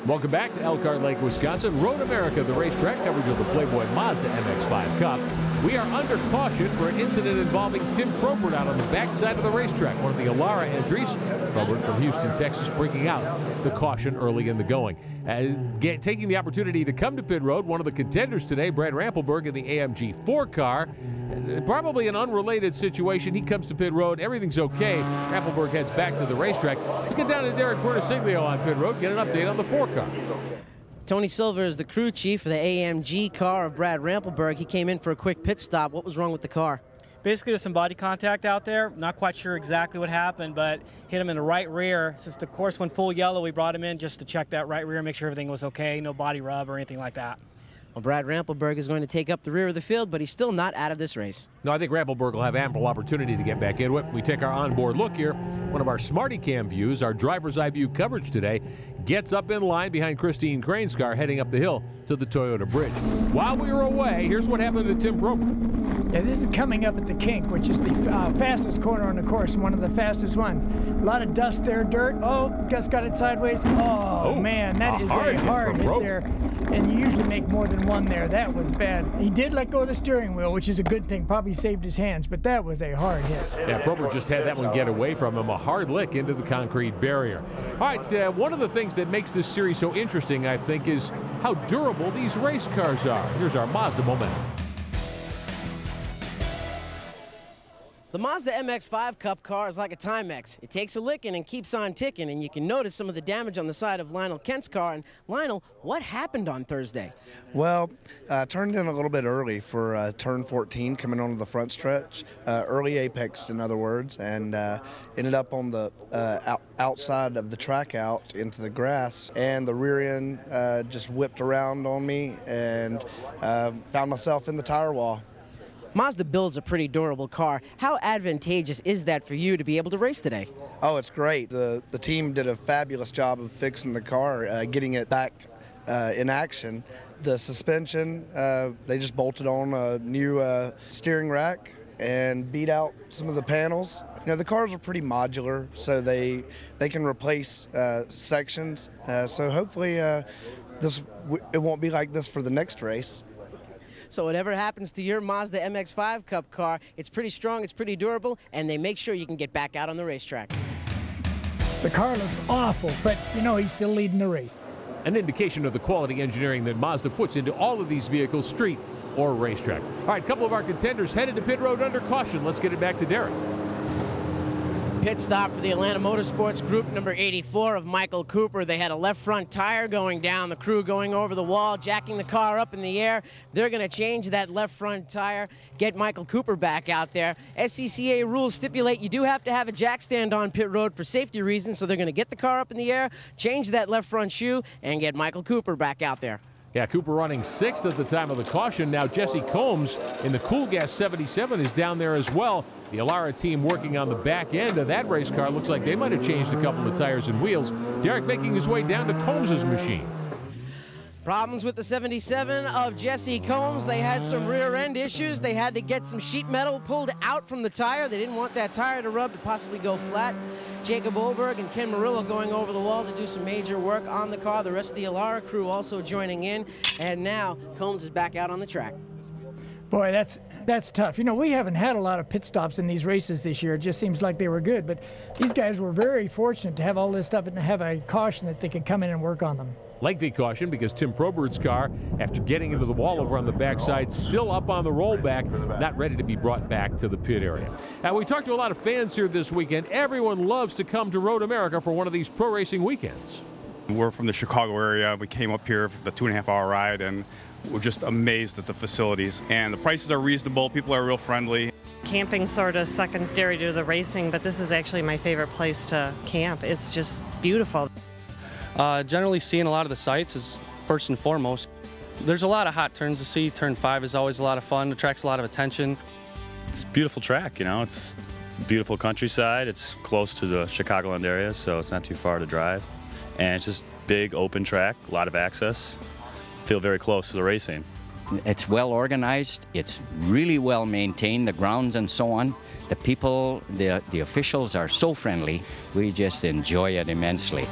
Welcome back to Elkhart Lake, Wisconsin. Road America, the racetrack, coverage of the Playboy Mazda MX5 Cup. We are under caution for an incident involving Tim Probert out on the backside of the racetrack. One of the Alara entries. Probert from Houston, Texas, bringing out the caution early in the going. Taking the opportunity to come to pit road, one of the contenders today, Brad Rampelberg in the AMG 4 car. Probably an unrelated situation. He comes to pit road. Everything's okay. Rampelberg heads back to the racetrack. Let's get down to Derek Bertasiglio on pit road, get an update on the 4 car. Tony Silver is the crew chief for the AMG car of Brad Rampelberg. He came in for a quick pit stop. What was wrong with the car? Basically, there's some body contact out there. Not quite sure exactly what happened, but hit him in the right rear. Since the course went full yellow, we brought him in just to check that right rear, make sure everything was okay, no body rub or anything like that. Well, Brad Rampelberg is going to take up the rear of the field, but he's still not out of this race. No, I think Rampelberg will have ample opportunity to get back into it. We take our onboard look here. One of our Smarty Cam views, our driver's eye view coverage today, gets up in line behind Christine Crane's car heading up the hill to the Toyota Bridge. While we were away, here's what happened to Tim Probert. Yeah, this is coming up at the kink, which is the fastest corner on the course, one of the fastest ones. A lot of dust there, dirt. Oh, Gus got it sideways. Oh man, that is a hard hit there. And you usually make more than one there. That was bad. He did let go of the steering wheel, which is a good thing. Probably saved his hands, but that was a hard hit. Yeah, Probert just had that one get away from him. A hard lick into the concrete barrier. All right, one of the things that makes this series so interesting, I think, is how durable these race cars are. Here's our Mazda Momentum. The Mazda MX5 Cup car is like a Timex. It takes a licking and keeps on ticking, and you can notice some of the damage on the side of Lionel Kent's car. And Lionel, what happened on Thursday? Well, turned in a little bit early for turn 14 coming onto the front stretch, early apex in other words, and ended up on the outside of the track out into the grass, and the rear end just whipped around on me and found myself in the tire wall. Mazda builds a pretty durable car. How advantageous is that for you to be able to race today? Oh, it's great. The team did a fabulous job of fixing the car, getting it back in action. The suspension, they just bolted on a new steering rack and beat out some of the panels. You know, the cars are pretty modular, so they can replace sections. So hopefully it won't be like this for the next race. So whatever happens to your Mazda MX5 Cup car, it's pretty strong, it's pretty durable, and they make sure you can get back out on the racetrack. The car looks awful, but you know he's still leading the race. An indication of the quality engineering that Mazda puts into all of these vehicles, street or racetrack. All right, a couple of our contenders headed to pit road under caution. Let's get it back to Derek. Pit stop for the Atlanta Motorsports Group number 84 of Michael Cooper. They had a left front tire going down, the crew going over the wall, jacking the car up in the air. They're going to change that left front tire, get Michael Cooper back out there. SCCA rules stipulate you do have to have a jack stand on pit road for safety reasons, so they're going to get the car up in the air, change that left front shoe, and get Michael Cooper back out there. Yeah, Cooper running 6th at the time of the caution. Now Jesse Combs in the Cool Gas 77 is down there as well. The Alara team working on the back end of that race car. Looks like they might have changed a couple of tires and wheels. Derek making his way down to Combs' machine. Problems with the 77 of Jesse Combs. They had some rear end issues. They had to get some sheet metal pulled out from the tire. They didn't want that tire to rub to possibly go flat. Jacob Olberg and Ken Murillo going over the wall to do some major work on the car. The rest of the Alara crew also joining in. And now Combs is back out on the track. Boy, that's tough. You know, we haven't had a lot of pit stops in these races this year. It just seems like they were good. But these guys were very fortunate to have all this stuff and to have a caution that they could come in and work on them. Lengthy caution because Tim Probert's car, after getting into the wall over on the backside, still up on the rollback, not ready to be brought back to the pit area. Now, we talked to a lot of fans here this weekend. Everyone loves to come to Road America for one of these pro racing weekends. We're from the Chicago area. We came up here for the 2.5-hour ride, and we're just amazed at the facilities. And the prices are reasonable. People are real friendly. Camping's sort of secondary to the racing, but this is actually my favorite place to camp. It's just beautiful. Generally seeing a lot of the sights is first and foremost. There's a lot of hot turns to see. Turn 5 is always a lot of fun, attracts a lot of attention. It's a beautiful track, you know, it's beautiful countryside. It's close to the Chicagoland area, so it's not too far to drive. And it's just big open track, a lot of access. Feel very close to the racing. It's well organized, it's really well maintained, the grounds and so on. The people, the officials are so friendly. We just enjoy it immensely.